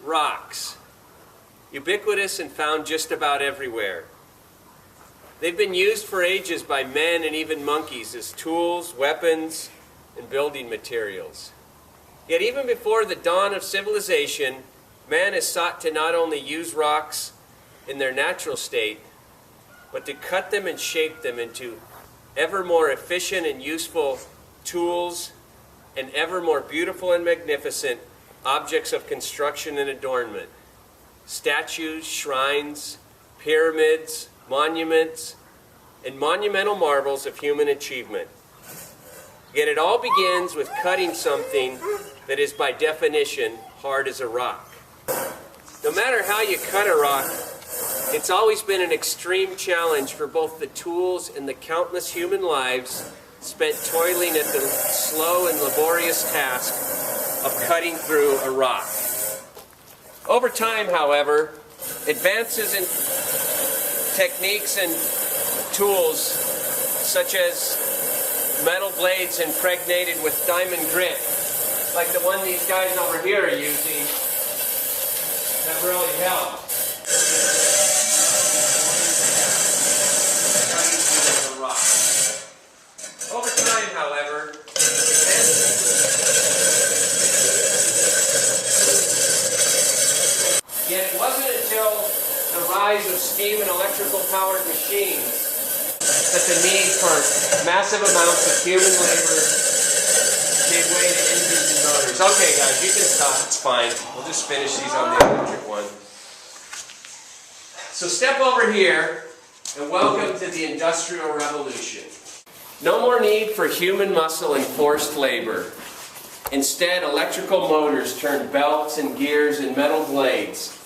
rocks. Ubiquitous and found just about everywhere. They've been used for ages by men and even monkeys as tools, weapons, and building materials. Yet even before the dawn of civilization, man has sought to not only use rocks in their natural state, but to cut them and shape them into ever more efficient and useful tools and ever more beautiful and magnificent objects of construction and adornment. Statues, shrines, pyramids, monuments, and monumental marvels of human achievement. Yet it all begins with cutting something that is by definition hard as a rock. No matter how you cut a rock, it's always been an extreme challenge for both the tools and the countless human lives spent toiling at the slow and laborious task of cutting through a rock. Over time, however, advances in techniques and tools such as metal blades impregnated with diamond grit, like the one these guys over here are using, have really helped. Over time, however, yet it wasn't until the rise of steam and electrical powered machines that the need for massive amounts of human labor gave way to engines and motors. Okay guys, you can stop, it's fine. We'll just finish these on the electric one. So step over here and welcome to the Industrial Revolution. No more need for human muscle and forced labor. Instead, electrical motors turn belts and gears and metal blades,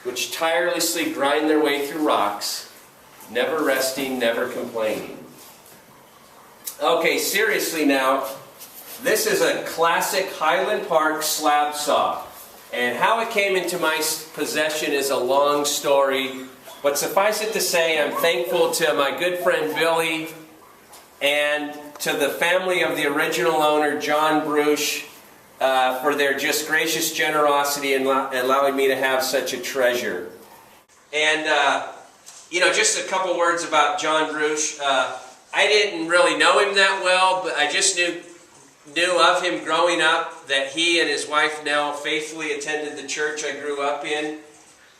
which tirelessly grind their way through rocks, never resting, never complaining. Okay, seriously now, this is a classic Highland Park slab saw. And how it came into my possession is a long story, but suffice it to say, I'm thankful to my good friend Billy and to the family of the original owner, John Bruce, for their just gracious generosity in allowing me to have such a treasure. And, just a couple words about John Bruce. I didn't really know him that well, but I just knew of him growing up, that he and his wife Nell faithfully attended the church I grew up in.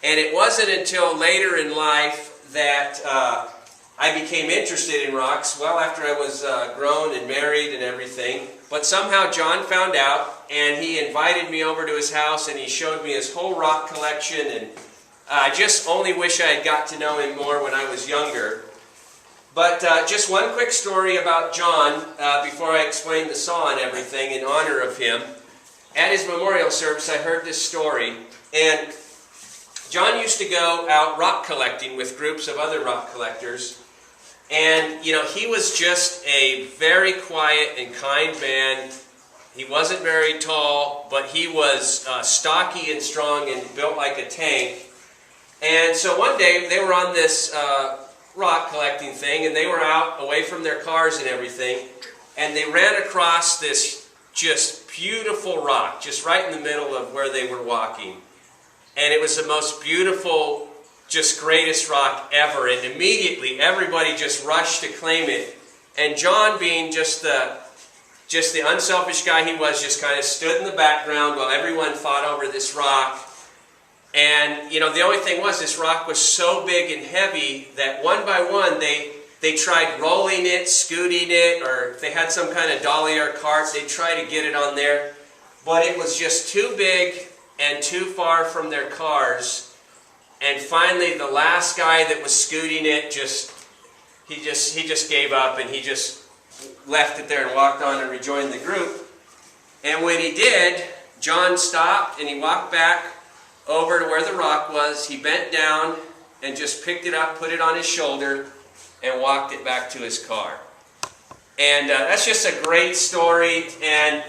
And it wasn't until later in life that I became interested in rocks, well after I was grown and married and everything. But somehow John found out, and he invited me over to his house, and he showed me his whole rock collection, and I just only wish I had got to know him more when I was younger. But just one quick story about John before I explain the saw and everything in honor of him. At his memorial service I heard this story, and John used to go out rock collecting with groups of other rock collectors. And, he was just a very quiet and kind man. He wasn't very tall, but he was stocky and strong and built like a tank. And so one day they were on this rock collecting thing, and they were out away from their cars and everything, and they ran across this just beautiful rock, just right in the middle of where they were walking. And it was the most beautiful, just greatest rock ever, and immediately everybody just rushed to claim it. And John, being just the unselfish guy he was, just kind of stood in the background while everyone fought over this rock. And the only thing was, this rock was so big and heavy that one by one they tried rolling it, scooting it, or if they had some kind of dolly or cart, they'd try to get it on there. But it was just too big and too far from their cars. And finally, the last guy that was scooting it he just gave up, and he just left it there and walked on and rejoined the group. And when he did, John stopped and he walked back over to where the rock was. He bent down and just picked it up, put it on his shoulder, and walked it back to his car. And that's just a great story, and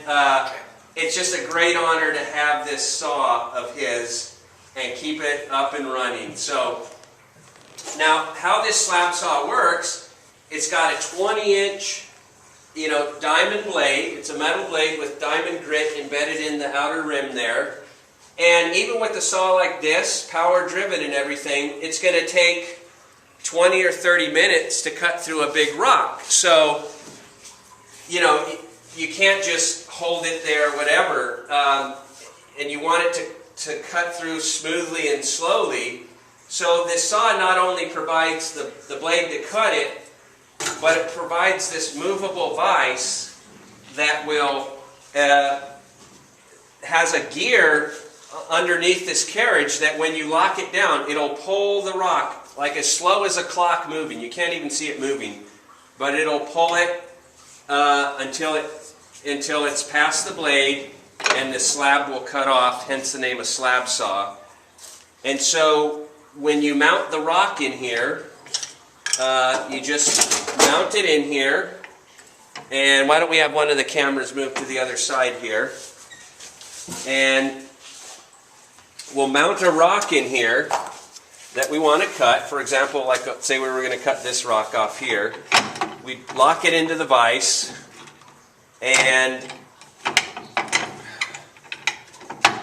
it's just a great honor to have this saw of his and keep it up and running. So, now how this slab saw works, it's got a 20-inch, diamond blade. It's a metal blade with diamond grit embedded in the outer rim there. And even with a saw like this, power driven and everything, it's going to take 20 or 30 minutes to cut through a big rock. So, you know, you can't just hold it there, whatever, and you want it to cut through smoothly and slowly. So this saw not only provides the blade to cut it, but it provides this movable vise that will has a gear underneath this carriage that when you lock it down, it'll pull the rock like as slow as a clock moving. You can't even see it moving, but it'll pull it until it's past the blade, and the slab will cut off. Hence the name of slab saw. And so when you mount the rock in here, you just mount it in here. And why don't we have one of the cameras move to the other side here? And we'll mount a rock in here that we want to cut. For example, like say we were going to cut this rock off here. We lock it into the vise, and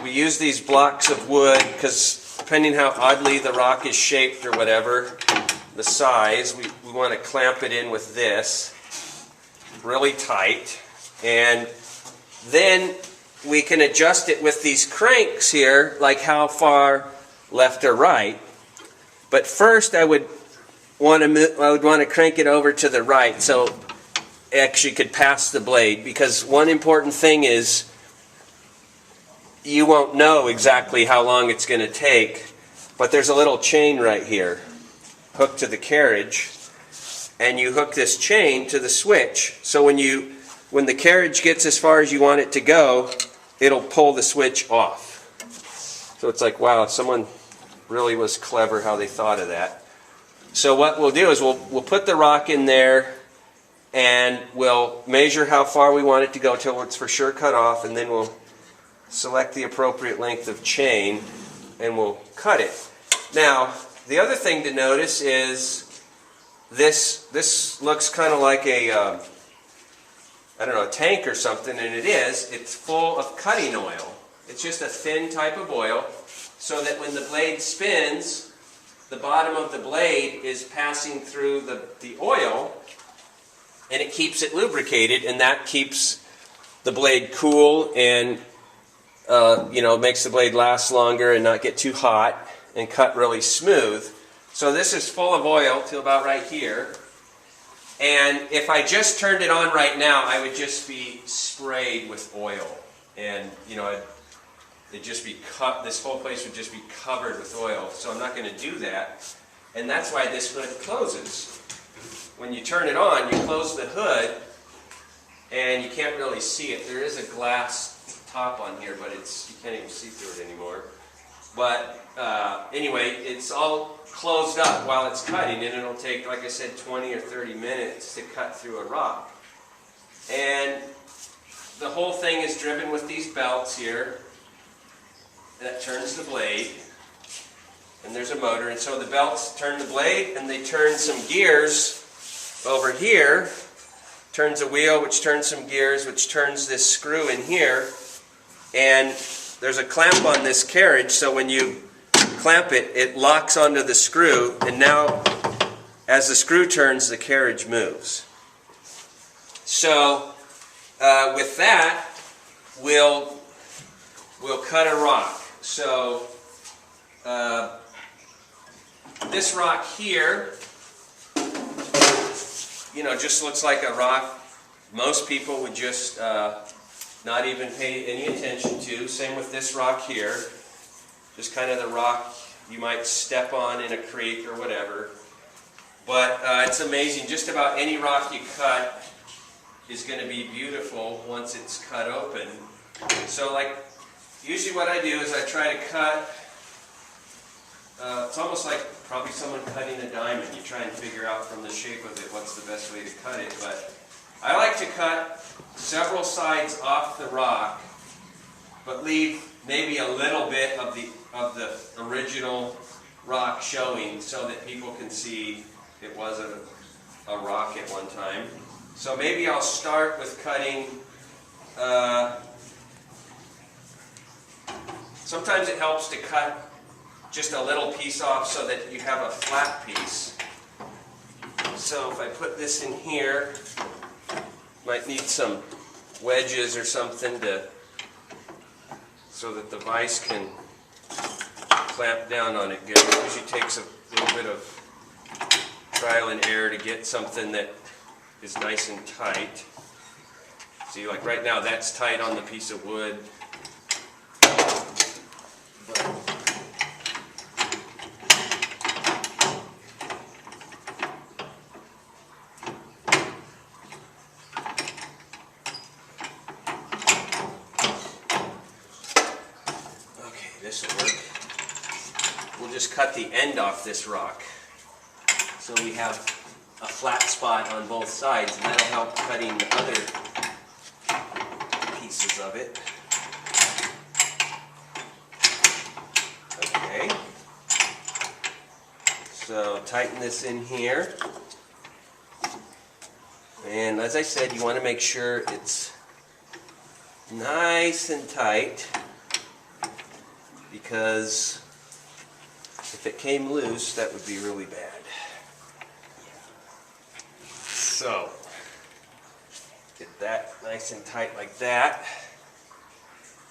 we use these blocks of wood because depending how oddly the rock is shaped or whatever, the size, we want to clamp it in with this really tight, and then we can adjust it with these cranks here, like how far left or right. But first I would want to crank it over to the right so it actually could pass the blade, because one important thing is you won't know exactly how long it's going to take, but there's a little chain right here hooked to the carriage, and you hook this chain to the switch, so when the carriage gets as far as you want it to go, it'll pull the switch off. So it's like, wow, someone really was clever how they thought of that. So what we'll do is we'll put the rock in there, and we'll measure how far we want it to go till it's for sure cut off, and then we'll select the appropriate length of chain and we'll cut it. Now, the other thing to notice is this looks kind of like a I don't know, a tank or something, and it is. It's full of cutting oil. It's just a thin type of oil, so that when the blade spins, the bottom of the blade is passing through the oil, and it keeps it lubricated, and that keeps the blade cool and makes the blade last longer and not get too hot and cut really smooth. So this is full of oil till about right here. And if I just turned it on right now, I would just be sprayed with oil, and it'd just be this whole place would just be covered with oil. So I'm not going to do that, and that's why this hood closes. When you turn it on, you close the hood, and you can't really see it. There is a glass top on here, but you can't even see through it anymore. But anyway, it's all closed up while it's cutting, and it'll take, like I said, 20 or 30 minutes to cut through a rock. And the whole thing is driven with these belts here that turns the blade, and there's a motor, and so the belts turn the blade, and they turn some gears over here, turns a wheel which turns some gears, which turns this screw in here, and there's a clamp on this carriage, so when you clamp it, it locks onto the screw, and now as the screw turns, the carriage moves. So with that, we'll cut a rock. So this rock here, just looks like a rock most people would just not even pay any attention to. Same with this rock here. Just kind of the rock you might step on in a creek or whatever. But it's amazing. Just about any rock you cut is going to be beautiful once it's cut open. So usually what I do is I try to cut, it's almost like probably someone cutting a diamond. You try and figure out from the shape of it what's the best way to cut it. But I like to cut several sides off the rock, but leave maybe a little bit of the original rock showing so that people can see it was a rock at one time. So maybe I'll start with cutting Sometimes it helps to cut just a little piece off so that you have a flat piece. So if I put this in here, might need some wedges or something so that the vise can clamp down on it good. It usually takes a little bit of trial and error to get something that is nice and tight. See, like right now that's tight on the piece of wood. Okay, this will work. We'll just cut the end off this rock. So we have a flat spot on both sides, and that'll help cutting the other pieces of it. Okay. So tighten this in here. And as I said, you want to make sure it's nice and tight, because if it came loose, that would be really bad. So, get that nice and tight like that.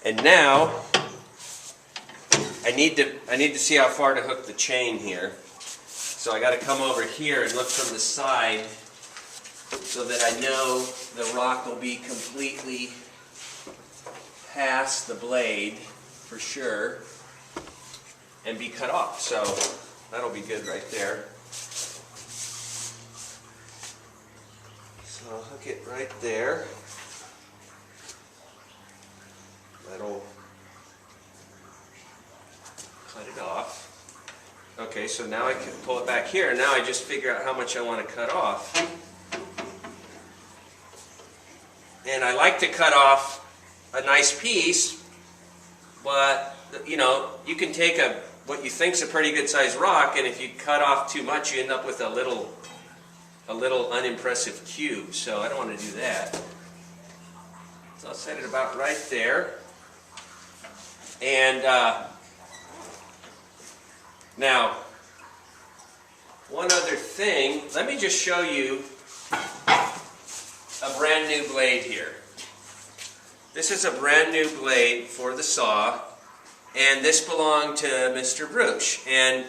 And now, I need to see how far to hook the chain here. So I got to come over here and look from the side so that I know the rock will be completely past the blade for sure and be cut off. So that'll be good right there. So I'll hook it right there. That'll cut it off. Okay, so now I can pull it back here, and now I just figure out how much I want to cut off. And I like to cut off a nice piece, but you know, you can take what you think's a pretty good sized rock, and if you cut off too much, you end up with a little unimpressive cube. So I don't want to do that. So I'll set it about right there. And now, one other thing, let me just show you a brand new blade here. This is a brand new blade for the saw, and this belonged to Mr. Bruch. And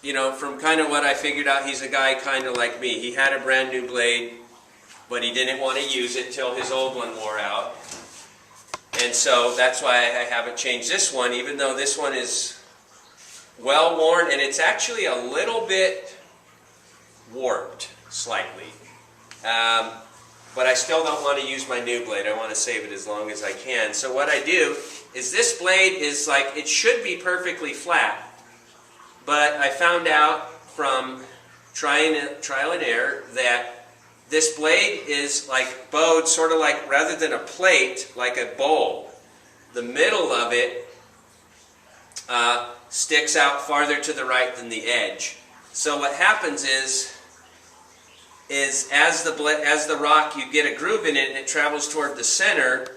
you know, from kind of what I figured out, he's a guy kind of like me. He had a brand new blade, but he didn't want to use it till his old one wore out. And so that's why I haven't changed this one, even though this one is well worn, and it's actually a little bit warped, slightly. But I still don't want to use my new blade. I want to save it as long as I can. So what I do is, this blade is like, it should be perfectly flat. But I found out from trial and error that this blade is like bowed, sort of like, rather than a plate, like a bowl. The middle of it sticks out farther to the right than the edge. So what happens is as the rock, you get a groove in it and it travels toward the center,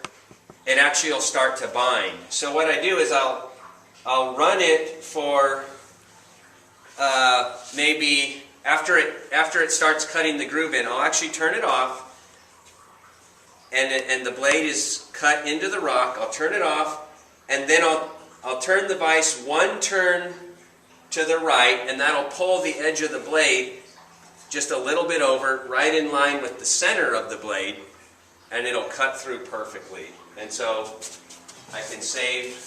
it actually will start to bind. So what I do is I'll run it for maybe after it starts cutting the groove in, I'll actually turn it off, and the blade is cut into the rock. I'll turn it off, and then I'll turn the vise one turn to the right, and that'll pull the edge of the blade just a little bit over, right in line with the center of the blade, and it'll cut through perfectly. And so I can save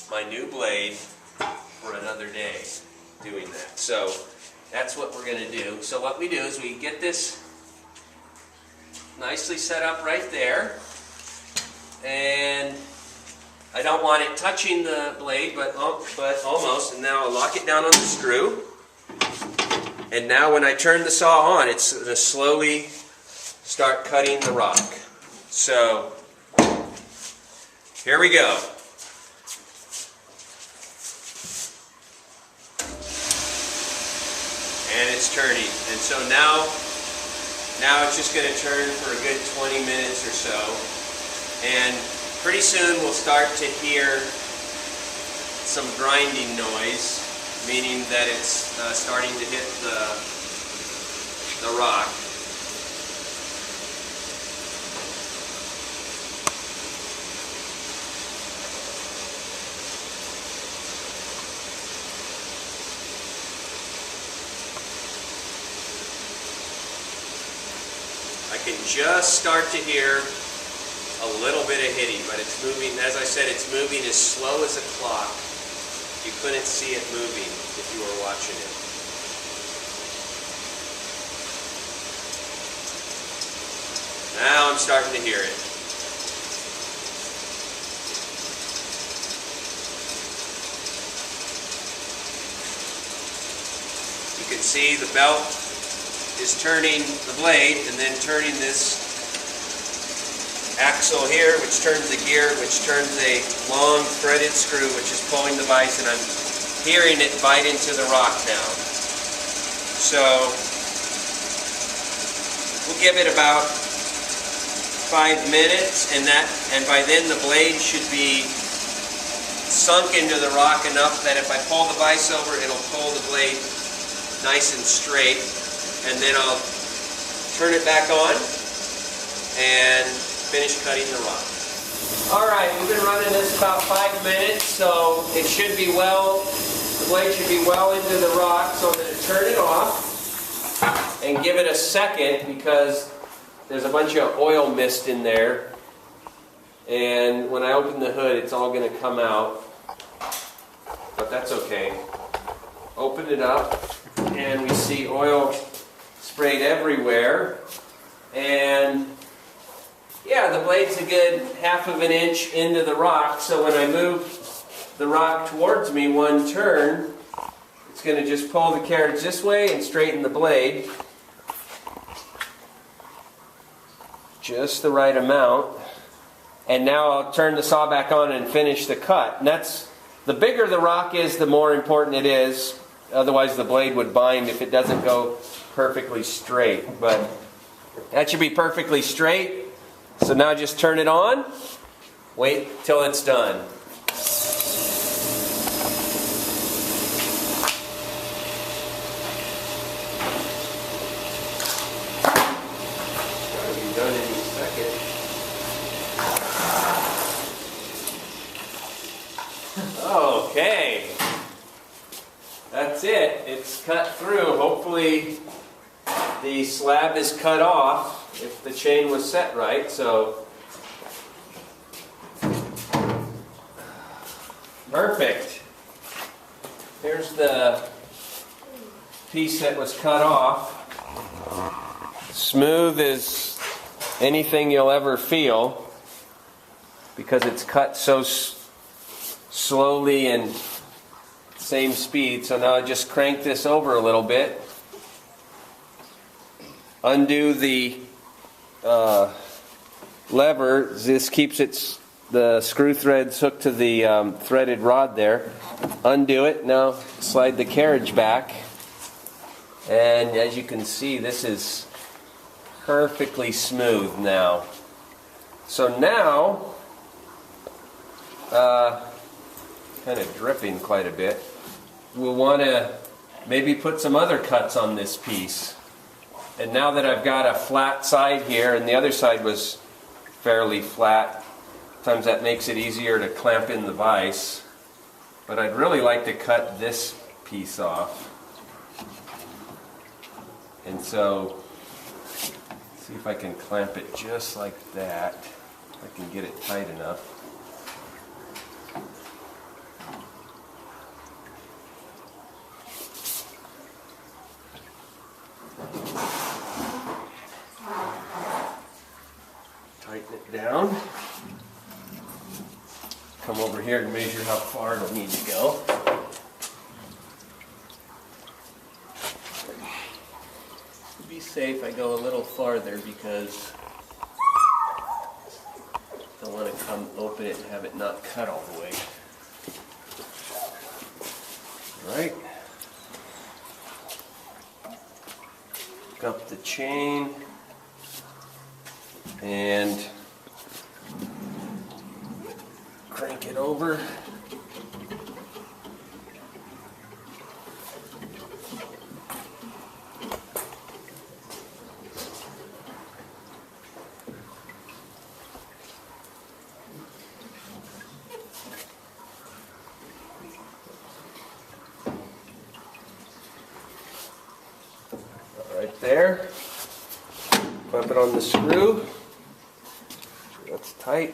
my new blade for another day doing that. So that's what we're going to do. So what we do is we get this nicely set up right there, and I don't want it touching the blade, but almost. And now I'll lock it down on the screw. And now when I turn the saw on, it's going to slowly start cutting the rock. So here we go. And it's turning. And so now it's just going to turn for a good 20 minutes or so. And Pretty soon we'll start to hear some grinding noise, meaning that it's starting to hit the rock. I can just start to hear a little bit of hitting, but it's moving, as I said, it's moving as slow as a clock. You couldn't see it moving if you were watching it. Now I'm starting to hear it. You can see the belt is turning the blade and then turning this axle here, which turns the gear, which turns a long threaded screw, which is pulling the vise, and I'm hearing it bite into the rock now. So we'll give it about 5 minutes, and by then the blade should be sunk into the rock enough that if I pull the vise over, it'll pull the blade nice and straight, and then I'll turn it back on and finish cutting the rock. Alright, we've been running this about 5 minutes, so it should be the blade should be well into the rock, so I'm going to turn it off and give it a second because there's a bunch of oil mist in there, and when I open the hood it's all going to come out, but that's okay. Open it up and we see oil sprayed everywhere, and yeah, the blade's a good 1/2 inch into the rock, so when I move the rock towards me one turn, it's going to just pull the carriage this way and straighten the blade. Just the right amount. And now I'll turn the saw back on and finish the cut. And the bigger the rock is, the more important it is. Otherwise the blade would bind if it doesn't go perfectly straight. But that should be perfectly straight. So now just turn it on, wait till it's done. Gotta be done any second. Okay, that's it. It's cut through. Hopefully the slab is cut off if the chain was set right. So perfect. Here's the piece that was cut off. Smooth as anything you'll ever feel because it's cut so slowly and same speed. So now I just crank this over a little bit. Undo the lever. This keeps the screw threads hooked to the threaded rod there. Undo it. Now slide the carriage back, and as you can see, this is perfectly smooth now. So now, kind of dripping quite a bit, we'll want to maybe put some other cuts on this piece. And now that I've got a flat side here, and the other side was fairly flat, sometimes that makes it easier to clamp in the vise. But I'd really like to cut this piece off. And so, see if I can clamp it just like that. If I can get it tight enough. Tighten it down. Come over here to measure how far it'll need to go. To be safe, I go a little farther because I don't want to come open it and have it not cut all the way. Right. Hook up the chain crank it over. Right there. Clamp it on the screw. That's tight.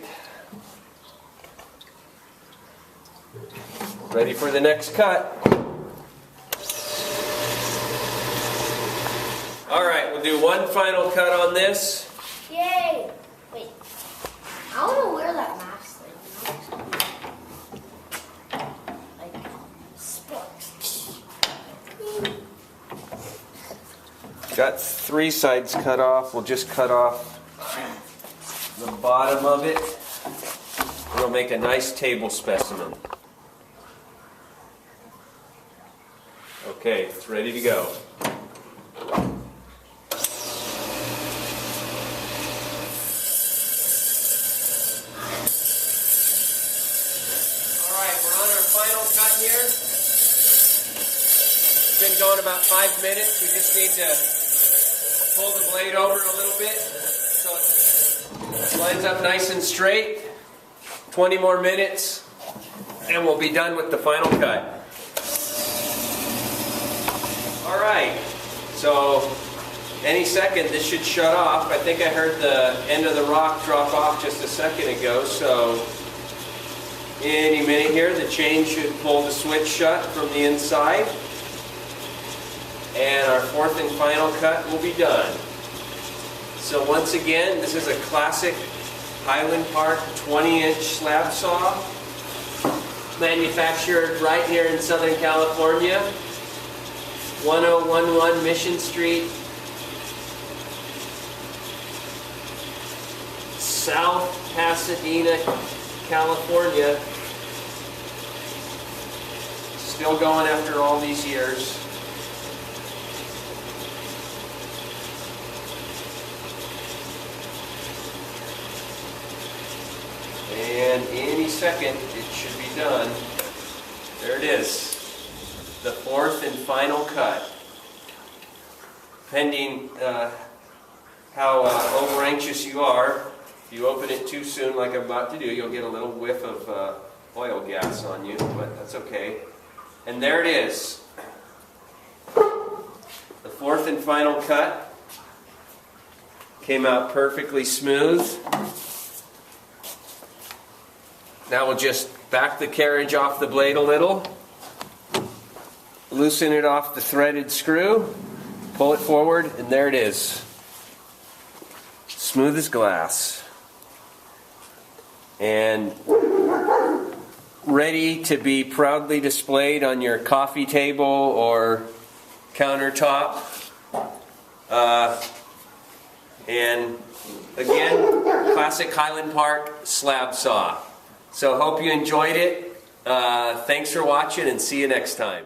Ready for the next cut. All right, we'll do one final cut on this. Yay! Wait, I want to wear that mask like sports. Got 3 sides cut off. We'll just cut off the bottom of it. It'll make a nice table specimen. Okay, it's ready to go. Alright, we're on our final cut here. It's been going about 5 minutes. We just need to pull the blade over a little bit so it lines up nice and straight. 20 more minutes and we'll be done with the final cut. Alright, so any second this should shut off. I think I heard the end of the rock drop off just a second ago, so any minute here the chain should pull the switch shut from the inside. And our 4th and final cut will be done. So once again, this is a classic Highland Park 20-inch slab saw, manufactured right here in Southern California, 1011 Mission Street, South Pasadena, California. Still going after all these years. And any second it should be done. There it is. The 4th and final cut. Pending how over anxious you are, if you open it too soon like I'm about to do, you'll get a little whiff of oil gas on you, but that's okay. And there it is. The 4th and final cut. Came out perfectly smooth. Now we'll just back the carriage off the blade a little, loosen it off the threaded screw, pull it forward, and there it is. Smooth as glass. And ready to be proudly displayed on your coffee table or countertop. And again, classic Highland Park slab saw. So hope you enjoyed it. Thanks for watching and see you next time.